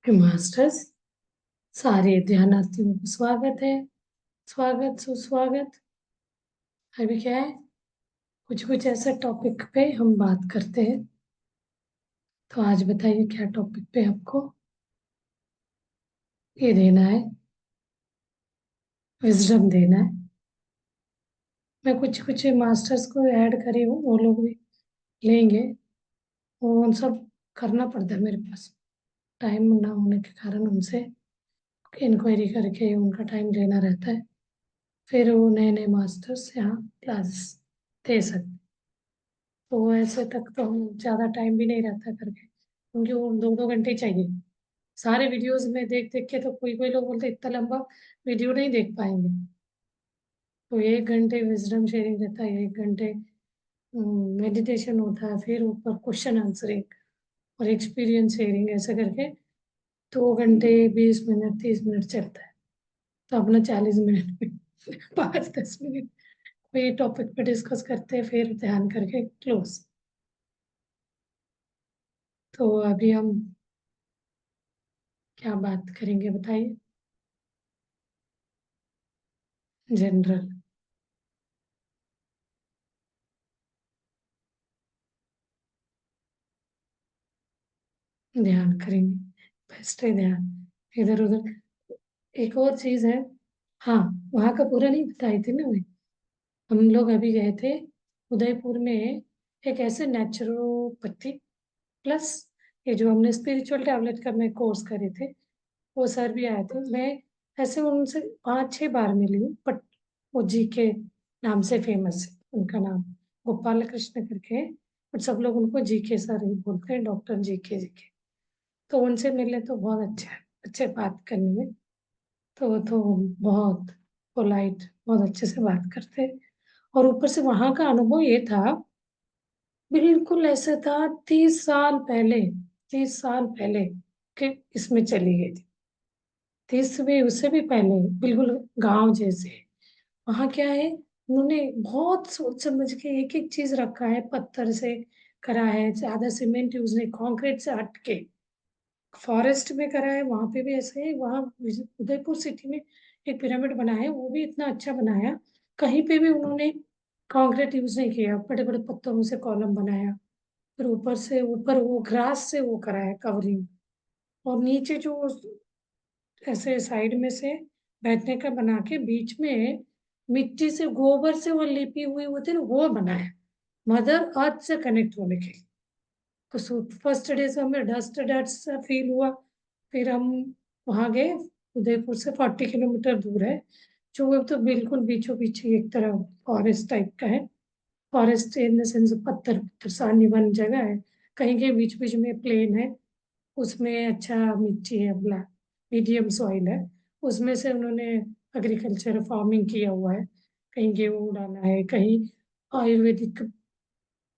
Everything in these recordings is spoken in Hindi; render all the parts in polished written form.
के मास्टर्स सारे ध्यानार्थियों को स्वागत है। स्वागत सुस्वागत। अभी क्या है, कुछ कुछ ऐसे टॉपिक पे हम बात करते हैं। तो आज बताइए क्या टॉपिक पे आपको ये देना है, विजडम देना है। मैं कुछ कुछ मास्टर्स को ऐड करी हूँ, वो लोग भी लेंगे। वो उन सब करना पड़ता है मेरे पास, टाइम ना होने के कारण उनसे इंक्वायरी करके उनका टाइम लेना रहता है। फिर वो नए नए मास्टर्स यहाँ क्लासेस दे सकते। तो ऐसे तक तो हम ज़्यादा टाइम भी नहीं रहता करके, क्योंकि वो 2-2 घंटे चाहिए। सारे वीडियोस में देख देख के तो कोई कोई लोग बोलते इतना लंबा वीडियो नहीं देख पाएंगे। तो 1 घंटे विजडम शेयरिंग रहता है, 1 घंटे मेडिटेशन होता है, फिर ऊपर क्वेश्चन आंसरिंग और एक्सपीरियंस शेयरिंग, ऐसे करके 2 घंटे 20 मिनट 30 मिनट चलता है। तो अपना 40 मिनट में 5-10 मिनट कोई टॉपिक पे डिस्कस करते हैं, फिर ध्यान करके क्लोज। तो अभी हम क्या बात करेंगे बताइए। जनरल ध्यान करेंगे, बेस्ट है ध्यान। इधर उधर एक और चीज है। हाँ, वहाँ का पूरा नहीं बताई थी ना मैं। हम लोग अभी गए थे उदयपुर में, एक ऐसे नेचुरोपैथी प्लस ये जो हमने स्पिरिचुअल टैबलेट का मैं कोर्स करे थे, वो सर भी आए थे। मैं ऐसे उनसे 5-6 बार मिली हूँ, बट वो जी के नाम से फेमस है, उनका नाम गोपाल कृष्ण करके है। बट सब लोग उनको जी के सर ही बोलते हैं, डॉक्टर जी के। तो उनसे मिले तो बहुत अच्छा है, अच्छे बात करने में। तो बहुत पोलाइट, बहुत अच्छे से बात करते। और ऊपर से वहां का अनुभव ये था, बिल्कुल ऐसा था 30 साल पहले, 30 साल पहले के इसमें चली गई थी। 30 भी, उससे भी पहले, बिल्कुल गांव जैसे। वहां क्या है, उन्होंने बहुत सोच समझ के एक एक चीज रखा है, पत्थर से करा है, ज्यादा सीमेंट यूज नहीं, कंक्रीट से हट के फॉरेस्ट में करा है। वहां पे भी ऐसे है, वहाँ उदयपुर सिटी में एक पिरामिड बना है, वो भी इतना अच्छा बनाया। कहीं पे भी उन्होंने कंक्रीट यूज नहीं किया, बड़े बड़े पत्थरों से कॉलम बनाया। फिर ऊपर से ऊपर वो ग्रास से वो करा है कवरिंग। और नीचे जो ऐसे साइड में से बैठने का बना के बीच में मिट्टी से गोबर से वो लिपी हुई होती है ना, वो बनाया मदर अर्थ से कनेक्ट होने के लिए। तो फर्स्ट डे से हमें डस्ट डस्ट सा फील हुआ। फिर हम वहाँ गए, उदयपुर से 40 किलोमीटर दूर है। जो वो तो बिल्कुल बीचों बीच ही एक तरह फॉरेस्ट टाइप का है। फॉरेस्ट इन द सेंस पत्थर पत्थर सानी वन जगह है। कहीं के बीच बीच में प्लेन है, उसमें अच्छा मिट्टी है, ब्लैक मीडियम सॉइल है। उसमें से उन्होंने एग्रीकल्चर फार्मिंग किया हुआ है। कहीं गेहूँ डाला है, कहीं आयुर्वेदिक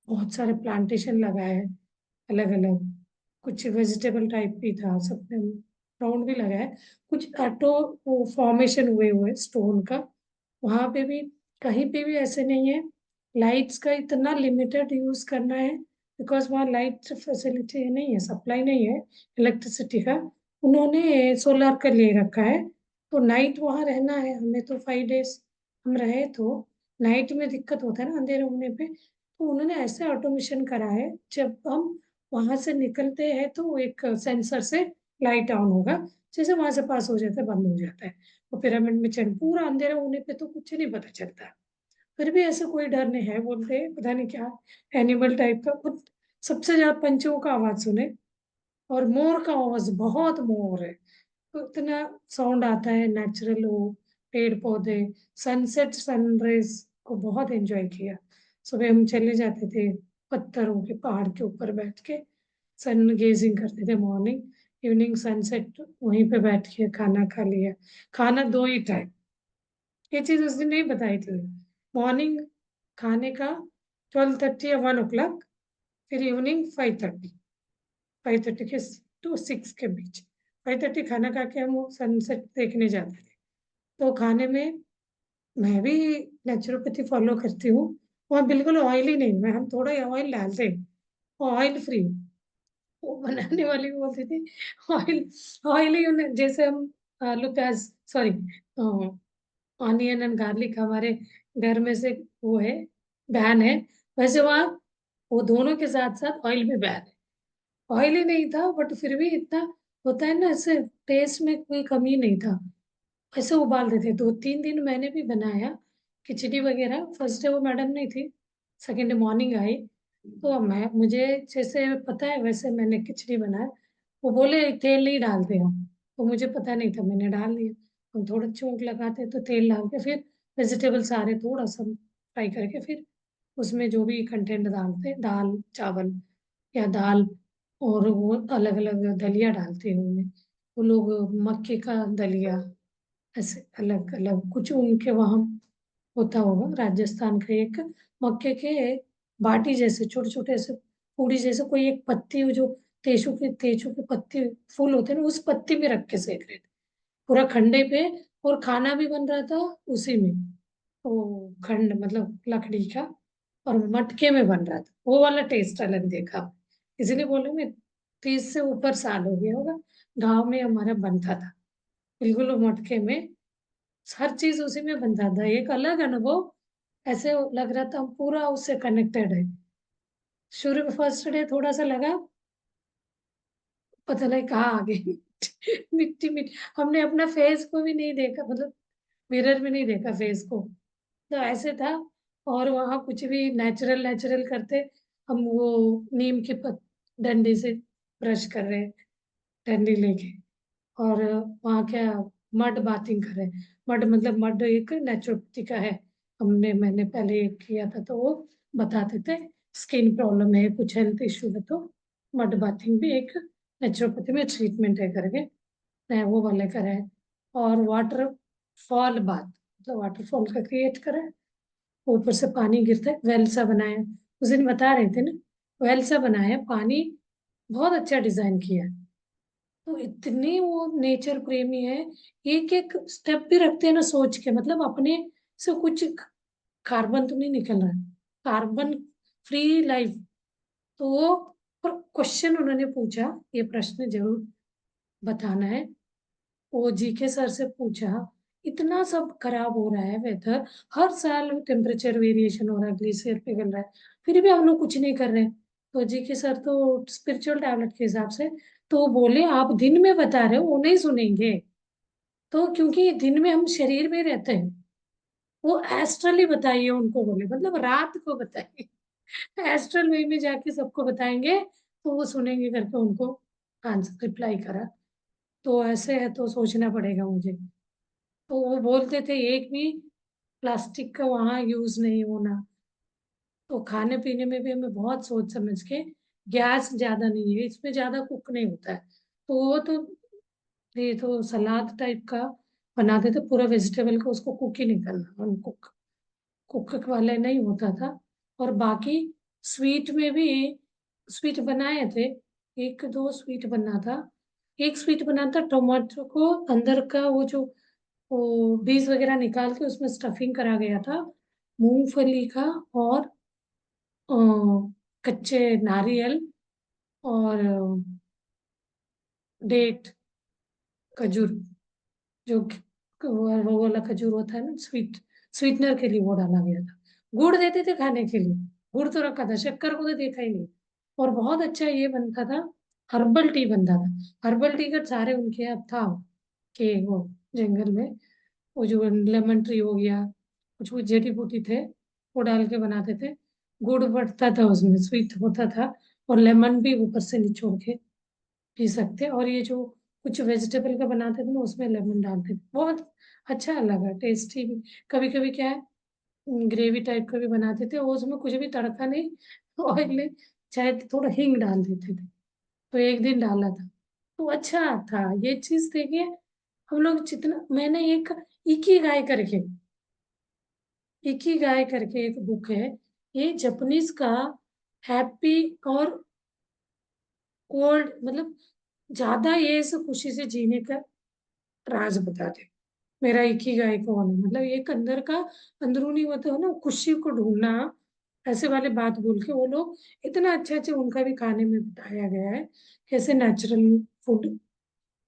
बहुत सारे प्लांटेशन लगाए हैं अलग अलग। कुछ वेजिटेबल टाइप भी था, सब में राउंड भी लगा है। कुछ ऑटो फॉर्मेशन हुए हुए स्टोन का। वहां पे भी कहीं पे भी ऐसे नहीं है लाइट्स का इतना लिमिटेड यूज करना है, बिकॉज वहाँ लाइट फैसिलिटी नहीं है, सप्लाई नहीं है इलेक्ट्रिसिटी का। उन्होंने सोलर का ले रखा है। तो नाइट वहाँ रहना है हमें, तो 5 डेज हम रहे। तो नाइट में दिक्कत होता है ना अंधेरे होने पे। तो उन्होंने ऐसे ऑटोमेशन करा है, जब हम वहां से निकलते हैं तो एक सेंसर से लाइट ऑन होगा, जैसे वहां से पास हो जाता है बंद हो जाता है। वो पिरामिड में चढ़ पूरा अंधेरा होने पे तो कुछ नहीं पता चलता। फिर भी ऐसा कोई डर नहीं है, बोलते हैं पता नहीं क्या एनिमल टाइप का सबसे ज्यादा पंछियों का आवाज सुने, और मोर का आवाज, बहुत मोर है। तो इतना साउंड आता है नेचुरल, वो पेड़ पौधे, सनसेट सनराइज को बहुत एंजॉय किया। सुबह हम चले जाते थे पत्थरों के पहाड़ के ऊपर बैठ के सन गेजिंग करते थे मॉर्निंग इवनिंग सनसेट, वहीं पे बैठ के खाना खा लिया। खाना 2 ही टाइम, ये चीज उस दिन नहीं बताई थी। मॉर्निंग खाने का 12:30 या 1 o'clock, फिर इवनिंग 5:30, 5:30 के टू 6 के बीच। 5:30 खाना खा के हम सनसेट देखने जाते थे। तो खाने में मैं भी नेचुरोपैथी फॉलो करती हूँ। वहाँ बिल्कुल ऑयली नहीं, मैं हम थोड़ा ऑयल डालते हैं, ऑयल फ्री। वो बनाने वाली भी बोलती थी ऑयल ऑयली उन्हें, जैसे हम आलू प्याज, सॉरी, ऑनियन एंड गार्लिक हमारे घर में से वो है, बैन है, वैसे वहाँ वो दोनों के साथ साथ ऑयल भी बैन है। ऑयली नहीं था बट फिर भी इतना होता है ना, ऐसे टेस्ट में कोई कमी नहीं था। ऐसे उबाल देते। 2-3 दिन मैंने भी बनाया खिचड़ी वगैरह। फर्स्ट डे वो मैडम नहीं थी, सेकेंड डे मॉर्निंग आई, तो मैं मुझे जैसे पता है वैसे मैंने खिचड़ी बनाया। वो बोले तेल नहीं डालते हम, तो मुझे पता नहीं था, मैंने डाल दिया। हम थोड़ा चौंक लगाते तो तेल डाल के फिर वेजिटेबल सारे थोड़ा सा फ्राई करके फिर उसमें जो भी कंटेंट डालते, दाल चावल या दाल, और वो अलग अलग दलिया डालते हैं उनमें। वो लोग मक्के का दलिया, ऐसे अलग अलग कुछ उनके वहाँ होता होगा। राजस्थान का एक मक्के के बाटी जैसे छोटे छोटे ऐसे पूड़ी जैसे कोई एक पत्ती, वो जो तेजू के पत्ती फूल होते हैं ना, उस पत्ती में रख के सेक रहे थे पूरा खंडे पे। और खाना भी बन रहा था उसी में, वो खंड मतलब लकड़ी का, और मटके में बन रहा था। वो वाला टेस्ट अलग देखा, इसीलिए बोले मैं 30 से ऊपर साल हो गया होगा, गांव में हमारा बनता था बिल्कुल वो मटके में। हर चीज उसी में बनता था, एक अलग अनुभव। ऐसे लग रहा था हम पूरा उससे कनेक्टेड है। शुरू में फर्स्ट डे थोड़ा सा लगा, पता नहीं कहाँ आ गई मिट्टी मिट्टी। हमने अपना फेस को भी नहीं देखा, मतलब मिरर में नहीं देखा फेस को, तो ऐसे था। और वहाँ कुछ भी नेचुरल नेचुरल करते, हम वो नीम के डंडे से ब्रश कर रहे, डंडी लेके। और वहाँ क्या, मड बाथिंग करे। मड मतलब मड एक नेचुरोपैथी का है, मैंने पहले एक किया था तो वो बताते थे स्किन प्रॉब्लम है कुछ हेल्थ इशू है तो मड बाथिंग भी एक नेचुरोपैथी में ट्रीटमेंट है करके, मैं वो वाले करा है। और वाटर फॉल बाथ, मतलब वाटरफॉल का क्रिएट करा है, ऊपर से पानी गिरता है, वेल सा बनाया। उस दिन बता रहे थे ना, वेल सा बनाया, पानी बहुत अच्छा डिजाइन किया है। तो इतने वो नेचर प्रेमी है, एक एक स्टेप भी रखते हैं ना सोच के, मतलब अपने से कुछ कार्बन तो नहीं निकल रहा है, कार्बन फ्री लाइफ। तो वो पर क्वेश्चन उन्होंने पूछा, ये प्रश्न जरूर बताना है। वो जीके सर से पूछा, इतना सब खराब हो रहा है वेदर, हर साल टेम्परेचर वेरिएशन हो रहा है, ग्लेशियर पिघल रहा है, फिर भी हम लोग कुछ नहीं कर रहे हैं। तो जीके सर तो स्पिरिचुअल टैबलेट के हिसाब से, तो वो बोले आप दिन में बता रहे हो वो नहीं सुनेंगे, तो क्योंकि दिन में हम शरीर में रहते हैं, वो एस्ट्रली बताइए उनको, बोले मतलब रात को बताइए एस्ट्रल वे में जाके सबको बताएंगे तो वो सुनेंगे करके उनको आंसर रिप्लाई करा। तो ऐसे है तो सोचना पड़ेगा मुझे। तो वो बोलते थे एक भी प्लास्टिक का वहाँ यूज नहीं होना। तो खाने पीने में भी हमें बहुत सोच समझ के, गैस ज्यादा नहीं है इसमें, ज्यादा कुक नहीं होता है। तो वो तो ये तो सलाद टाइप का बनाते थे, पूरा वेजिटेबल को उसको कुक ही नहीं करना, हम कुक कुक वाले नहीं होता था। और बाकी स्वीट में भी स्वीट बनाए थे, एक दो स्वीट बना था। एक स्वीट बना था टमाटो को अंदर का वो जो वो बीज वगैरह निकाल के उसमें स्टफिंग करा गया था, मूंगफली का, और अ, कच्चे नारियल, और डेट, खजूर, जो वो वाला खजूर होता है ना, स्वीटनर के लिए वो डाला गया था। गुड़ देते थे खाने के लिए, गुड़ तो रखा था, शक्कर को तो देखा ही नहीं। और बहुत अच्छा ये बनता था, हर्बल टी बनता था। हर्बल टी का सारे उनके अब था कि वो जंगल में वो जो लेमन ट्री हो गया, कुछ कुछ जड़ी बूटी थे, वो डाल के बनाते थे। गुड़ बढ़ता था उसमें, स्वीट होता था, और लेमन भी ऊपर से निचोड़ के पी सकते हैं। और ये जो कुछ वेजिटेबल का बनाते थे ना उसमें लेमन डालते थे, बहुत अच्छा लगा, टेस्टी भी। कभी कभी क्या है, ग्रेवी टाइप का भी बनाते थे, और उसमें कुछ भी तड़का नहीं ऑयल, शायद थोड़ा हींग डाल देते थे। तो एक दिन डाला था तो अच्छा था ये चीज। देखिए हम लोग जितना, मैंने एक इकी गाय करके, इकी गाय करके एक बुक है, ये जापानीज का हैप्पी और ओल्ड, मतलब ज्यादा ये सब खुशी से जीने का राज बताते। मेरा एक ही गाय कौन है, मतलब एक अंदर का अंदरूनी होता है ना खुशी को ढूंढना, ऐसे वाले बात बोल के वो लोग इतना अच्छा अच्छा उनका भी खाने में बताया गया है कैसे नेचुरल फूड।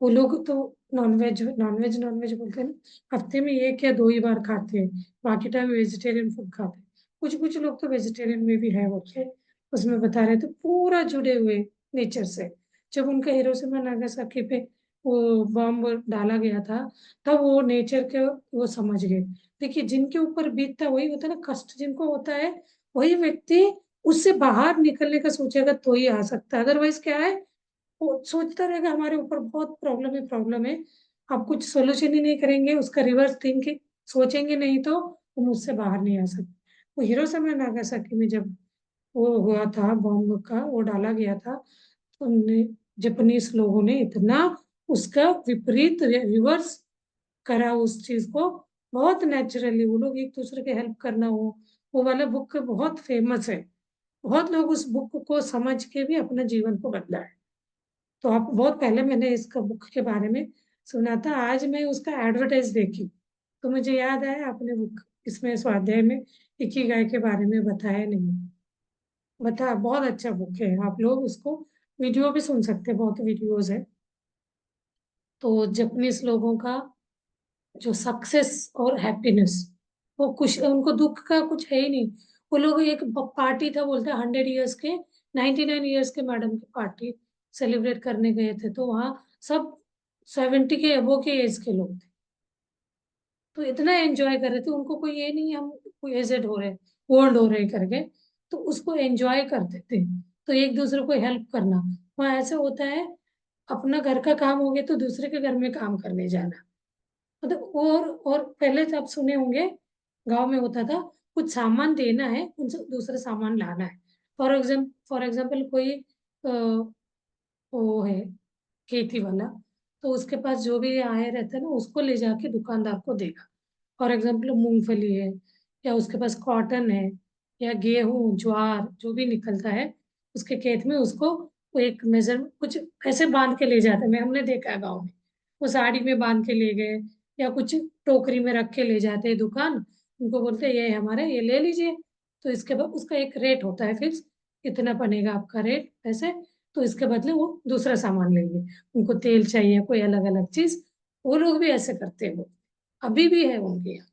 वो लोग तो नॉनवेज बोलते हैं ना, हफ्ते में एक या दो ही बार खाते हैं, बाकी टाइम वेजिटेरियन फूड खाते हैं। कुछ कुछ लोग तो वेजिटेरियन में भी है बोल के उसमें बता रहे थे, पूरा जुड़े हुए नेचर से। जब उनका हिरोशिमा नागासाकी पे वो बॉम्ब डाला गया था तब वो नेचर के वो समझ गए। देखिए जिनके ऊपर बीतता वही होता है ना, कष्ट जिनको होता है वही व्यक्ति उससे बाहर निकलने का सोचेगा तो ही आ सकता है, अदरवाइज क्या है वो सोचता रहेगा हमारे ऊपर बहुत प्रॉब्लम है। आप कुछ सोल्यूशन ही नहीं करेंगे, उसका रिवर्स थिंकिंग सोचेंगे नहीं तो हम उससे बाहर नहीं आ सकते। वो हिरोशिमा नागासाकी में जब वो हुआ था बॉम्ब का वो डाला गया था तो जापानीज लोगों ने इतना उसका विपरीत रिवर्स करा उस चीज को, बहुत नेचुरली वो लोग एक दूसरे के हेल्प करना हो। वो वाला बुक बहुत फेमस है, बहुत लोग उस बुक को समझ के भी अपना जीवन को बदला है। तो आप बहुत पहले मैंने इसका बुक के बारे में सुना था, आज मैं उसका एडवर्टाइज देखी तो मुझे याद आया आपने बुक इसमें स्वाध्याय में इकिगाई के बारे में बताया नहीं। बता बहुत अच्छा बुक है, आप लोग उसको वीडियो भी सुन सकते हैं, बहुत वीडियोस है। तो जापानीज लोगों का जो सक्सेस और हैप्पीनेस, वो खुश उनको दुख का कुछ है ही नहीं। वो लोग एक पार्टी था बोलते 100 ईयर्स के 99 ईयर्स के मैडम की पार्टी सेलिब्रेट करने गए थे तो वहाँ सब 70 के अबो के एज के लोग थे। तो इतना एंजॉय कर रहे थे, उनको कोई ये नहीं हम कोई एजेड हो रहे ओल्ड हो रहे करके, तो उसको एंजॉय करते थे। तो एक दूसरे को हेल्प करना वहाँ ऐसे होता है, अपना घर का काम हो गया तो दूसरे के घर में काम करने जाना। मतलब और पहले तो आप सुने होंगे गांव में होता था कुछ सामान देना है उनसे दूसरा सामान लाना है। फॉर एग्जाम्पल कोई वो है खेती वाला, तो उसके पास जो भी आए रहता है ना उसको ले जाके दुकानदार को देगा। फॉर एग्जाम्पल मूंगफली है या उसके पास कॉटन है या गेहूं ज्वार जो भी निकलता है उसके खेत में, उसको वो एक मेजर कुछ ऐसे बांध के ले जाते हैं, मैं हमने देखा है गाँव में। वो साड़ी में बांध के ले गए या कुछ टोकरी में रख के ले जाते हैं दुकान, उनको बोलते हैं ये हमारे ये ले लीजिए। तो इसके बाद उसका एक रेट होता है फिक्स, कितना बनेगा आपका रेट ऐसे, तो इसके बदले वो दूसरा सामान लेंगे। उनको तेल चाहिए कोई अलग अलग चीज, वो लोग भी ऐसे करते हैं वो, अभी भी है उनके यहाँ।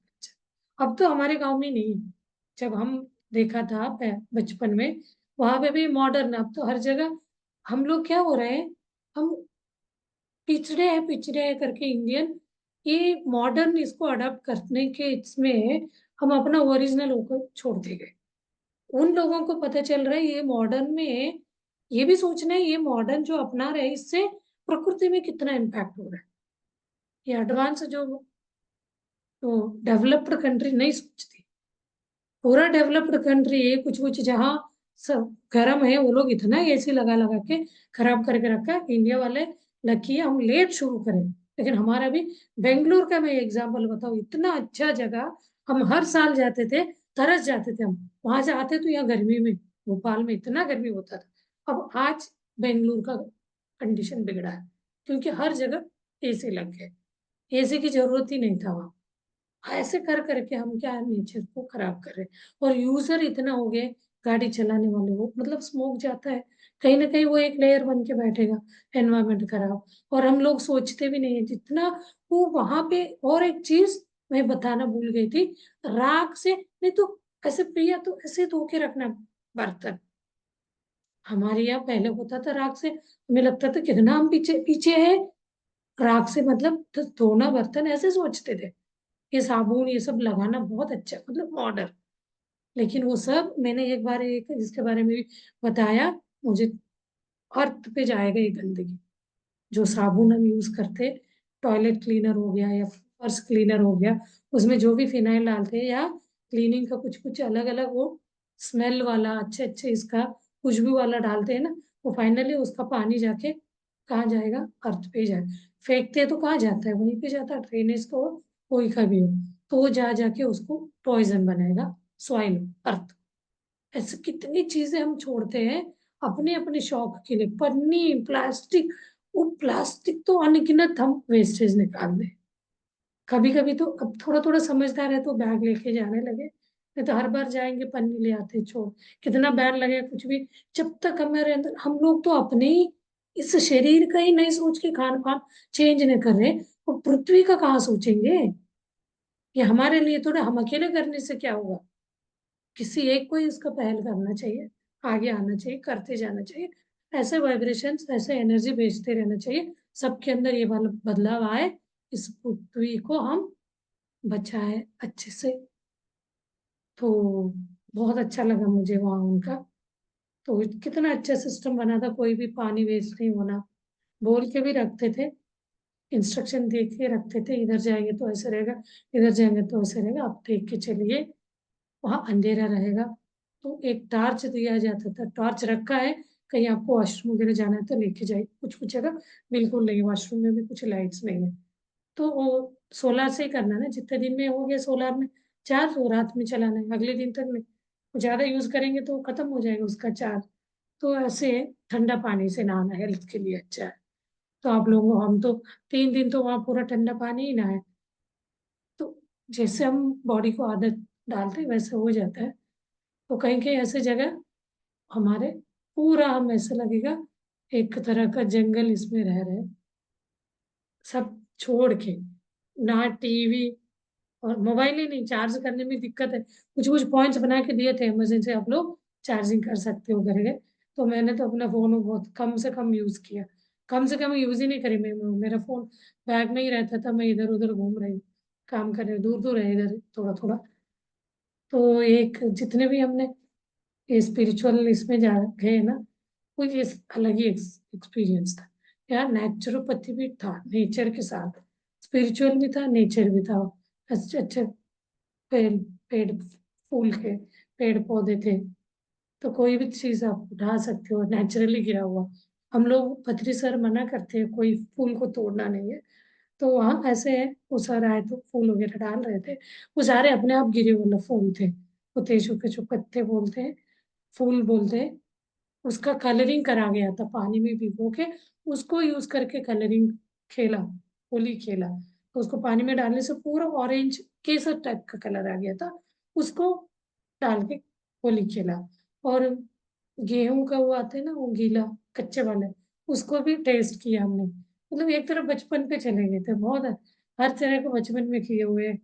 अब तो हमारे गांव में नहीं है, जब हम देखा था बचपन में वहां पे भी मॉडर्न, अब तो हर जगह हम लोग क्या हो रहे हैं, हम पिछड़े हैं करके इंडियन, ये मॉडर्न इसको अडॉप्ट करने के इसमें हम अपना ओरिजिनल होकर छोड़ दे गए। उन लोगों को पता चल रहा है ये मॉडर्न में, ये भी सोचना है ये मॉडर्न जो अपना रहे हैं, इससे प्रकृति में कितना इम्पैक्ट हो रहा है। ये एडवांस जो तो डेवलप्ड कंट्री नहीं सोचती, पूरा डेवलप्ड कंट्री है, कुछ कुछ जहाँ सब गर्म है वो लोग इतना एसी लगा लगा के खराब करके रखा है। इंडिया वाले लकी है हम लेट शुरू करें, लेकिन हमारा भी बेंगलोर का मैं एग्जांपल बताऊँ, इतना अच्छा जगह, हम हर साल जाते थे, तरस जाते थे हम वहां से आते तो यहाँ गर्मी में भोपाल में इतना गर्मी होता था। अब आज बेंगलुरु का कंडीशन बिगड़ा है क्योंकि हर जगह एसी लग गए, एसी की जरूरत ही नहीं था वहां। ऐसे कर करके हम क्या नेचर को खराब कर रहे हैं, और यूजर इतना हो गए गाड़ी चलाने वाले, वो मतलब स्मोक जाता है कहीं ना कहीं वो एक लेयर बन के बैठेगा, एनवायरमेंट खराब। और हम लोग सोचते भी नहीं है जितना वो वहां पे। और एक चीज मैं बताना भूल गई थी, राख से नहीं तो ऐसे प्रिया तो ऐसे धो के रखना बर्तन। हमारे यहाँ पहले होता था राख से, हमें लगता था कितना हम पीछे पीछे है, राख से मतलब तो धोना बर्तन ऐसे सोचते थे, ये साबुन ये सब लगाना बहुत अच्छा मतलब मॉडर्न। लेकिन वो सब मैंने एक बार एक इसके बारे में भी बताया, मुझे अर्थ पे जाएगा ये गंदगी। जो साबुन हम यूज करते, टॉयलेट क्लीनर हो गया या फर्श क्लीनर हो गया, उसमें जो भी फिनाइल डालते हैं या क्लीनिंग का कुछ कुछ अलग अलग वो स्मेल वाला अच्छे अच्छे इसका खुशबू वाला डालते हैं ना, वो फाइनली उसका पानी जाके कहाँ जाएगा, अर्थ पे जाए। फेंकते हैं तो कहाँ जाता है, वहीं पे जाता है, ड्रेनेज का हो कोई का भी हो, तो वो जा जाके उसको पॉइजन बनाएगा, सॉइल अर्थ। ऐसे कितनी चीजें हम छोड़ते हैं अपने अपने शौक के लिए, पन्नी प्लास्टिक, वो प्लास्टिक तो अनगिनत हम वेस्टेज निकाल दें। कभी कभी तो अब थोड़ा थोड़ा समझदार है तो बैग लेके जाने लगे, नहीं तो हर बार जाएंगे पन्नी ले आते छोड़, कितना बैन लगे कुछ भी। जब तक हमारे अंदर, हम लोग तो अपने ही इस शरीर का ही नहीं सोच के खान पान चेंज नहीं कर रहे, वो पृथ्वी का कहाँ सोचेंगे। ये हमारे लिए थोड़ा, हम अकेले करने से क्या होगा। किसी एक को ही इसका पहल करना चाहिए, आगे आना चाहिए, करते जाना चाहिए। ऐसे वाइब्रेशंस, ऐसे एनर्जी भेजते रहना चाहिए, सबके अंदर ये वाला बदलाव आए, इस पृथ्वी को हम बचाए अच्छे से। तो बहुत अच्छा लगा मुझे वहाँ उनका। तो कितना अच्छा सिस्टम बना था, कोई भी पानी वेस्ट नहीं होना, बोल के भी रखते थे, इंस्ट्रक्शन दे के रखते थे, इधर जाएंगे तो ऐसे रहेगा, इधर जाएंगे तो ऐसे रहेगा, आप देख के चलिए, वहाँ अंधेरा रहेगा। तो एक टॉर्च दिया जाता था, टॉर्च रखा है, कहीं आपको वॉशरूम वगैरह जाना है तो लेके जाइए। कुछ कुछ जगह बिल्कुल नहीं, वॉशरूम में भी कुछ लाइट्स नहीं है। तो वो सोलर से ही करना है ना, जितने दिन में हो गया सोलर में चार्ज, वो रात में चलाना है, अगले दिन तक में। ज्यादा यूज करेंगे तो खत्म हो जाएगा उसका चार्ज। तो ऐसे ठंडा पानी से नहाना हेल्थ के लिए अच्छा है। तो आप लोगों, हम तो 3 दिन तो वहाँ पूरा ठंडा पानी ही नहाए। तो जैसे हम बॉडी को आदत डालते हैं वैसे हो जाता है। तो कहीं कहीं ऐसे जगह हमारे, पूरा हम ऐसा लगेगा एक तरह का जंगल इसमें रह रहे हैं, सब छोड़ के। ना टीवी, और मोबाइल ही नहीं, चार्ज करने में दिक्कत है। कुछ कुछ पॉइंट्स बना के दिए थे इमरजेंसी, आप लोग चार्जिंग कर सकते हो करके। तो मैंने तो अपना फोन बहुत कम से कम यूज किया, कम से कम यूज ही नहीं करी मैं। मेरा फोन बैग में ही रहता था, मैं इधर उधर घूम रही हूँ, काम कर रही हूँ, दूर दूर है इधर थोड़ा थोड़ा। तो एक जितने भी हमने ये स्पिरिचुअल इसमें जा गए ना, वो ये अलग ही एक्सपीरियंस था यार। नेचुरोपैथी भी था, नेचर के साथ स्पिरिचुअल भी था, नेचर भी था। अच्छे अच्छे पेड़, पेड़ फूल के पेड़ पौधे थे। तो कोई भी चीज आप उठा सकते हो नेचुरली गिरा हुआ। हम लोग पथरी सर मना करते हैं, कोई फूल को तोड़ना नहीं है। तो वहाँ ऐसे है, वो सर आए तो फूल वगैरह डाल रहे थे, वो सारे अपने आप गिरे हुए फूल थे। वो तेजू के जो पत्ते बोलते हैं, फूल बोलते हैं, उसका कलरिंग करा गया था पानी में भिगो के, उसको यूज करके कलरिंग खेला, होली खेला। तो उसको पानी में डालने से पूरा ऑरेंज केसर टाइप का कलर आ गया था, उसको डाल के होली खेला। और गेहूं का वो आता है ना, वो गीला कच्चे वाले, उसको भी टेस्ट किया हमने। मतलब एक तरह बचपन पे चले गए थे बहुत। हर तरह को बचपन में किए हुए हैं।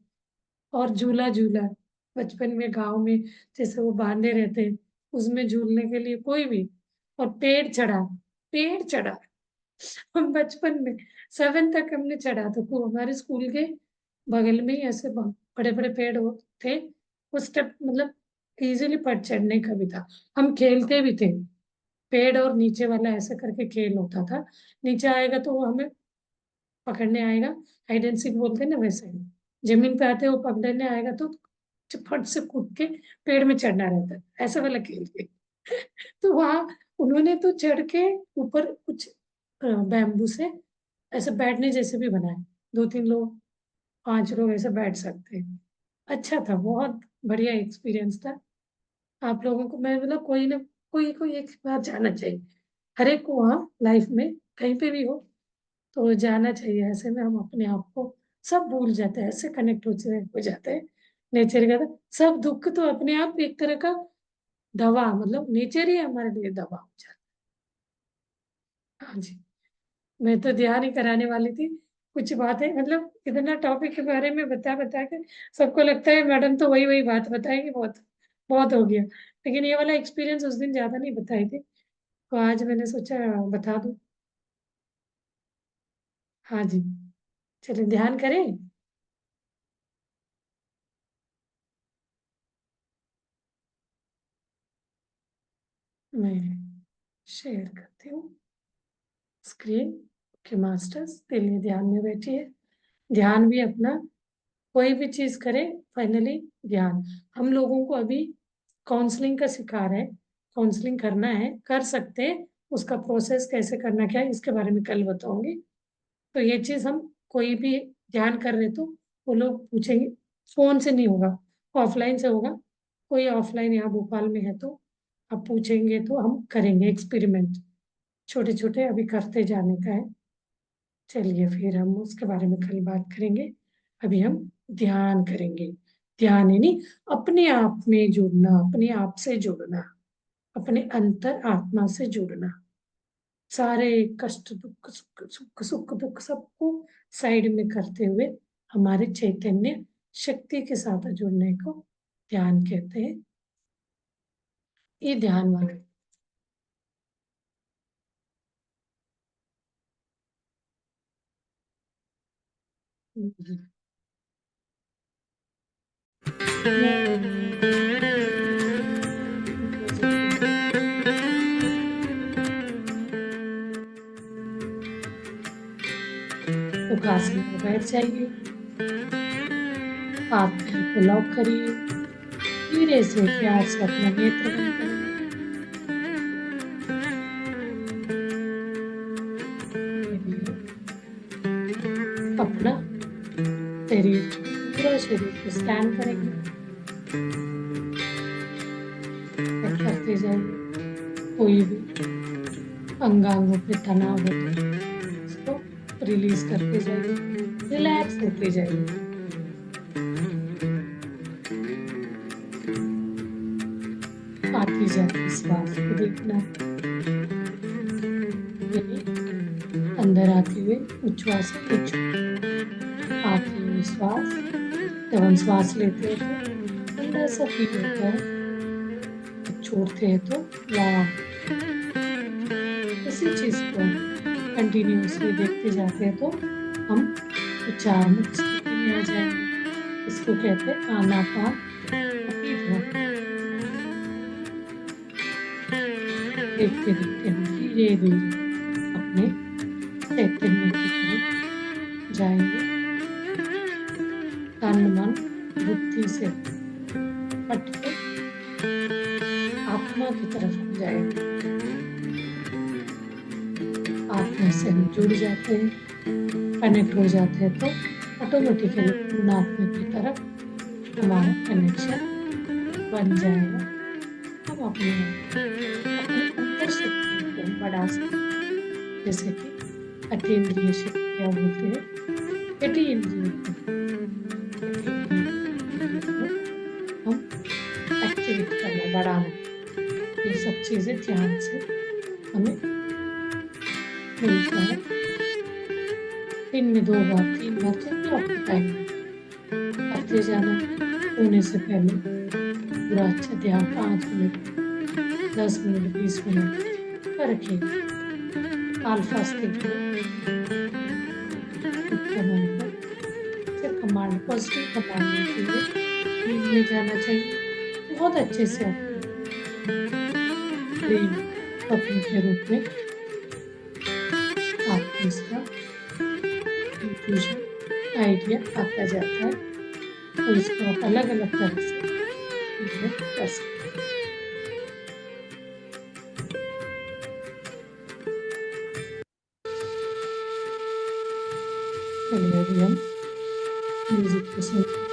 और झूला झूला बचपन में गांव में, जैसे वो बांधे रहते हैं, उसमें झूलने के लिए कोई भी। और पेड़ चढ़ा, पेड़ चढ़ा, हम बचपन में 7 तक हमने चढ़ा था। तो हमारे स्कूल के बगल में ही ऐसे बड़े बड़े पेड़ थे, उस स्टेप मतलब इजीली पर चढ़ने का भी था। हम खेलते भी थे, पेड़ और नीचे वाला ऐसे करके खेल होता था। नीचे आएगा तो वो हमें पकड़ने आएगा, हाइड एंड सीक बोलते हैं ना वैसे ही। जमीन पे आते वो पकड़ने आएगा तो फट से कूद के पेड़ में चढ़ना रहता है, ऐसा वाला खेल के। तो वहां उन्होंने तो चढ़ के ऊपर कुछ बैम्बू से ऐसे बैठने जैसे भी बनाए, 2-3 लोग, 5 लोग ऐसे बैठ सकते हैं। अच्छा था, बहुत बढ़िया एक्सपीरियंस था। आप लोगों को मैं मतलब कोई ना कोई एक बार जाना चाहिए, हर एक को वहाँ लाइफ में कहीं पे भी हो तो जाना चाहिए। ऐसे में हम अपने आप को सब भूल जाते हैं, ऐसे कनेक्ट हो जाते हैं नेचर का। सब दुख तो अपने आप एक तरह का दवा, मतलब नेचर ही हमारे लिए दवा हो जाता है। हाँ जी। मैं तो ध्यान ही कराने वाली थी, कुछ बातें मतलब इतना टॉपिक के बारे में बता बता के सबको लगता है मैडम तो वही वही बात बताएगी, बहुत बहुत हो गया। लेकिन ये वाला एक्सपीरियंस उस दिन ज्यादा नहीं बताई थी, तो आज मैंने सोचा बता दूं। हाँ जी। चलिए ध्यान करें। मैं शेयर करती हूँ स्क्रीन के मास्टर्स के लिए, ध्यान में बैठिए। ध्यान भी अपना, कोई भी चीज करे फाइनली ध्यान। हम लोगों को अभी काउंसलिंग का सिखा रहे हैं, काउंसलिंग करना है, कर सकते हैं। उसका प्रोसेस कैसे करना क्या है इसके बारे में कल बताऊंगी। तो ये चीज हम कोई भी ध्यान कर रहे तो वो लोग पूछेंगे, फोन से नहीं होगा, ऑफलाइन से होगा। कोई ऑफलाइन यहाँ भोपाल में है तो आप पूछेंगे तो हम करेंगे एक्सपेरिमेंट, छोटे छोटे अभी करते जाने का है। चलिए फिर हम उसके बारे में कल बात करेंगे। अभी हम ध्यान करेंगे। ध्यान यानी अपने आप में जुड़ना, अपने आप से जुड़ना, अपने अंतर आत्मा से जुड़ना, सारे कष्ट दुख सुख दुख सबको साइड में करते हुए हमारे चैतन्य शक्ति के साथ जुड़ने को ध्यान कहते हैं। ये ध्यान वाला तो आसन में बैठ जाइए, हाथ पैर को लॉक करिए, धीरे से प्यार से अपना नेत्र बंद करिए। अपना शरीर, पूरा शरीर को स्कैन करेंगे, चेक करते जाइए। कोई भी अंगांगों पे तनाव हो तो उसको रिलीज करते जाइए, रिलैक्स होते जाइए। आती जाती श्वास को देखना, अंदर आते हुए उच्छ्वास आती हुई श्वास, जब हम श्वास लेते हैं तो अंदर सा फील होता है, जब छोड़ते हैं तो वाह। इसी चीज को कंटिन्यूसली देखते जाते हैं तो हम उच्चारण स्थिति में आ जाएंगे। इसको कहते हैं आनापान देखते देखते हम धीरे धीरे अपने चैतन्य की तरफ जाएंगे। तन मन बुद्धि से हटके आत्मा की तरफ हम जाएंगे। आत्मा से हम जुड़ जाते हैं, कनेक्ट हो जाते हैं तो ऑटोमेटिकली पूर्ण आत्मा की तरफ हमारा कनेक्शन बन जाएगा। हम अपने अंतर शक्ति को बढ़ा सकते हैं, जैसे कि अतीन्द्रिय शक्ति क्या बोलते हैं, यटी इंद्रिय को हम एक्टिवेट करना, बढ़ाना। ये सब चीजें ध्यान से हमें मिलता है। दिन में 2 बार 3 बार जितना आपको टाइम करते जाना। सोने से पहले पूरा अच्छा ध्यान 5 मिनट 10 मिनट 20 मिनट का रखिए। Alpha stage command positive command देते हुए नींद में जाना चाहिए। बहुत अच्छे से स्वप्न के रूप में आपको इसका कंक्लूजन आइडिया आता जाता है, तो इसको आप अलग अलग तरह से कर सकते हैं। चलिए अभी हम म्यूजिक को सुनते हैं।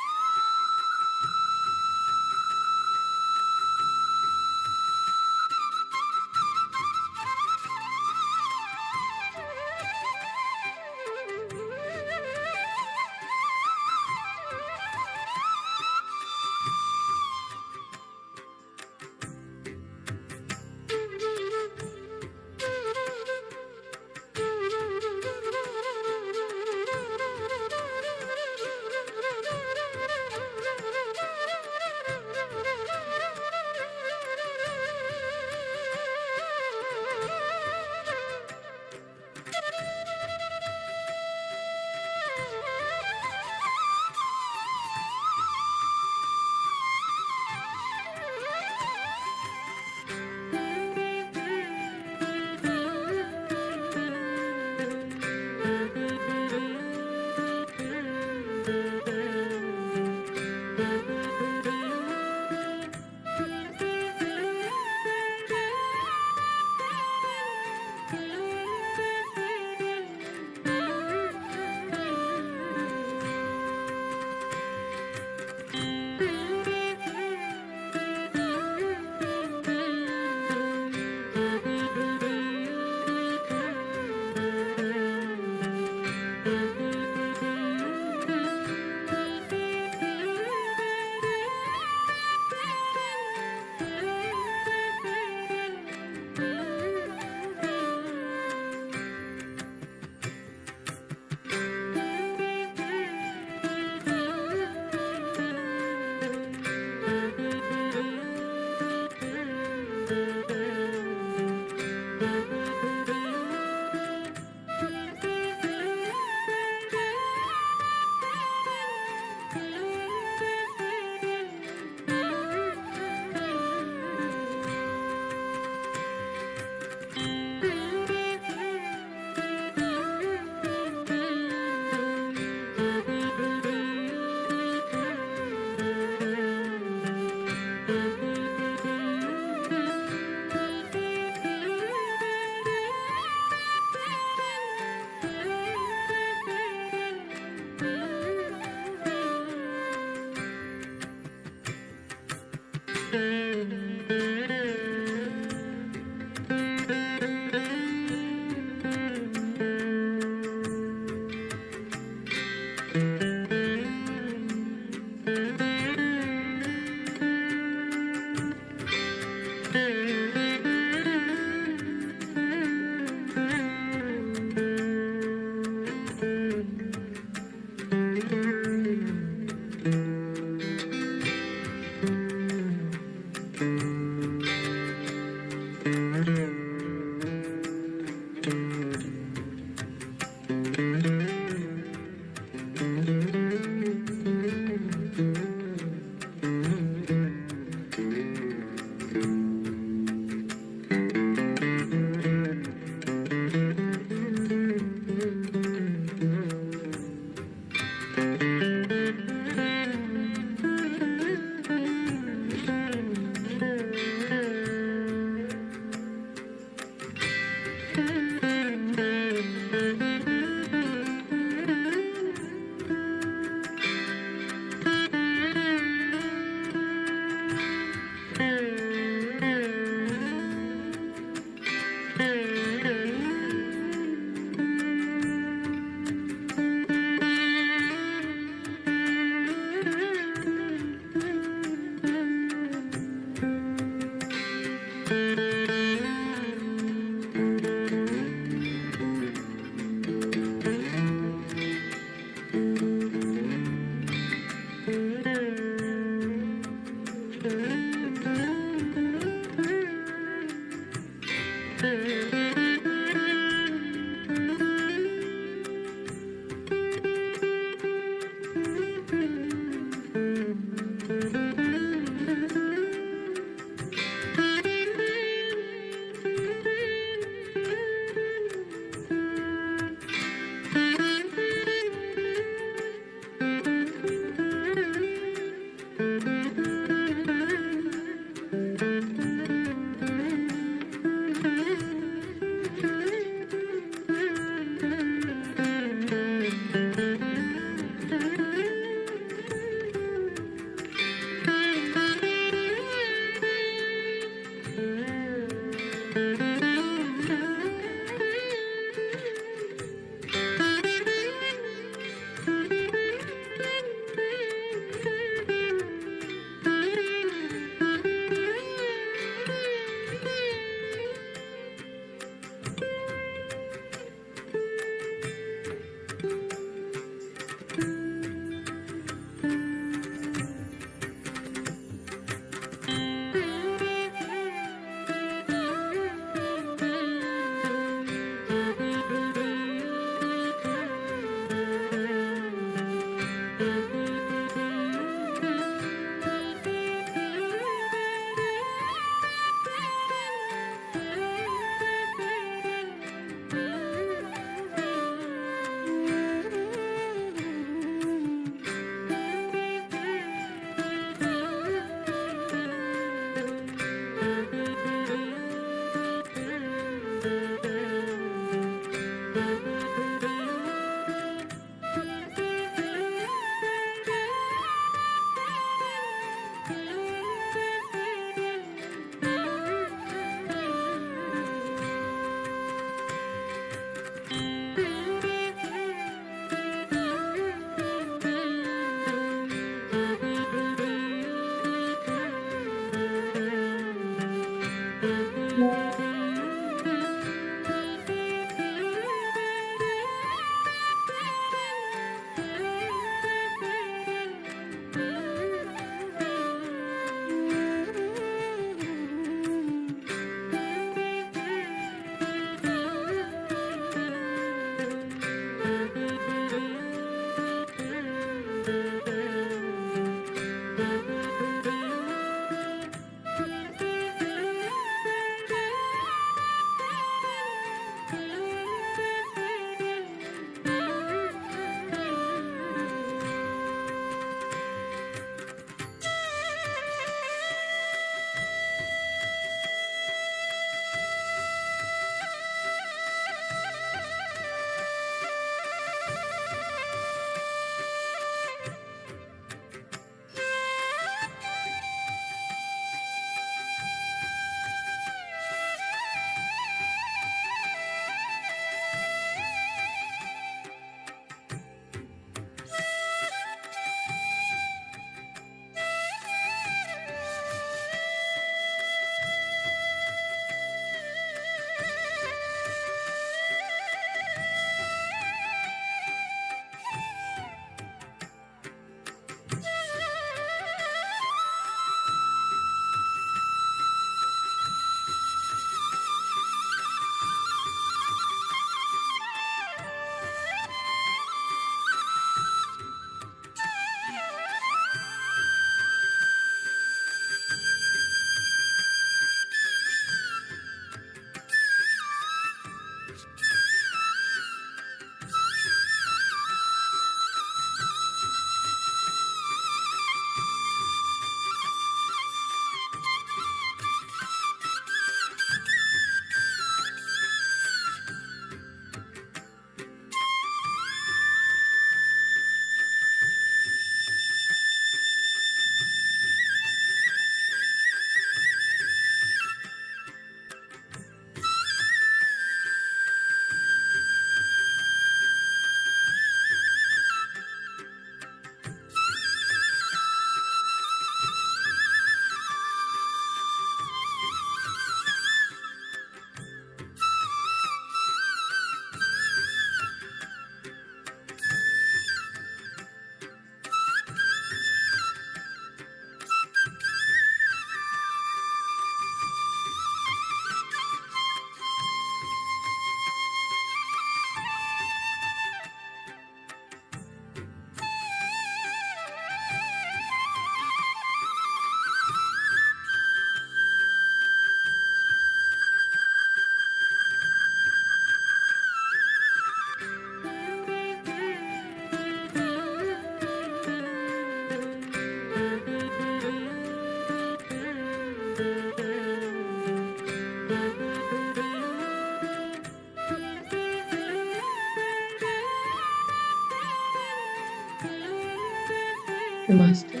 मास्टर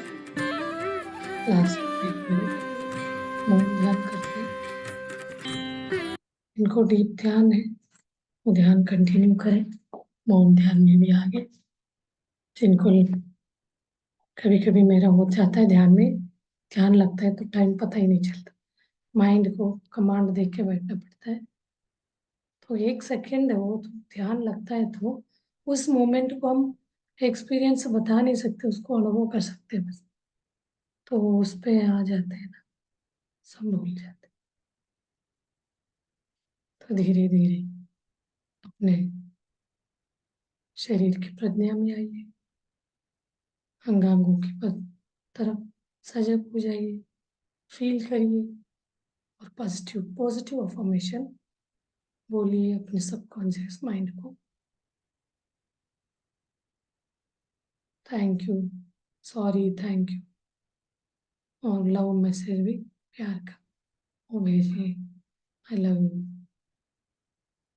लास्ट 1 मिनट मौन ध्यान करते हैं। इनको डीप ध्यान है, वो ध्यान कंटिन्यू करें मौन ध्यान में भी आगे। जिनको कभी कभी मेरा हो जाता है ध्यान में, ध्यान लगता है तो टाइम पता ही नहीं चलता, माइंड को कमांड दे के बैठना पड़ता है। तो 1 सेकेंड वो तो ध्यान लगता है तो उस मोमेंट को हम एक्सपीरियंस बता नहीं सकते, उसको अनुभव कर सकते हैं बस। तो उस पे आ जाते हैं ना, सब भूल जाते हैं। तो धीरे धीरे अपने शरीर की प्रज्ञा में आइए, अंगांगों की तरफ सजग हो जाइए, फील करिए और पॉजिटिव पॉजिटिव अफर्मेशन बोलिए अपने सबकॉन्शियस माइंड को। Thank you, sorry, thank you, और लव मैसेज भी प्यार का वो भेजिए। I love you,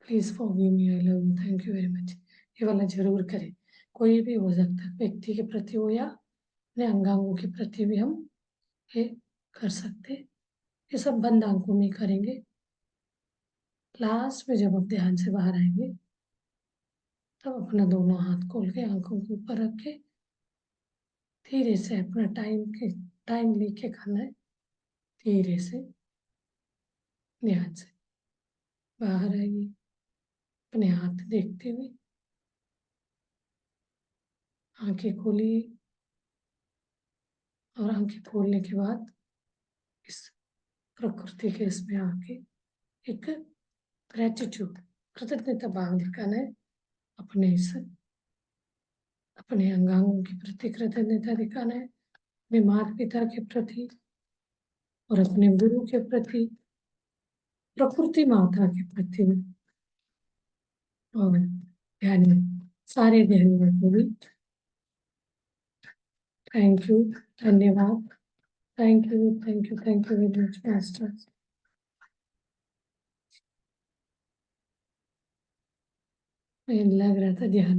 please forgive me, I love you, thank you very much. ये वाला जरूर करें। कोई भी हो सकता है, व्यक्ति के प्रति हो या अपने अंगांगों के प्रति भी हम ये कर सकते हैं। ये सब बंद आंखों में करेंगे। लास्ट में जब आप ध्यान से बाहर आएंगे तब अपना दोनों हाथ खोल के आंखों के ऊपर रख के धीरे से अपना टाइम लेके खाना है। धीरे से ध्यान से बाहर आइए, अपने हाथ देखते हुए आंखें खोलिए, और आंखें खोलने के बाद इस प्रकृति के इसमें आके एक ग्रेटिट्यूड कृतज्ञता भाव दिखाना है। अपने इस अपने अंगांगों के प्रति कृतज्ञता दिखाना है, अपने माता पिता के प्रति और अपने गुरु के प्रति, प्रकृति माता के प्रति और ध्यान सारे ध्यानियों को भी थैंक यू, धन्यवाद, thank you, thank you, thank you very much master. लग रहा था ध्यान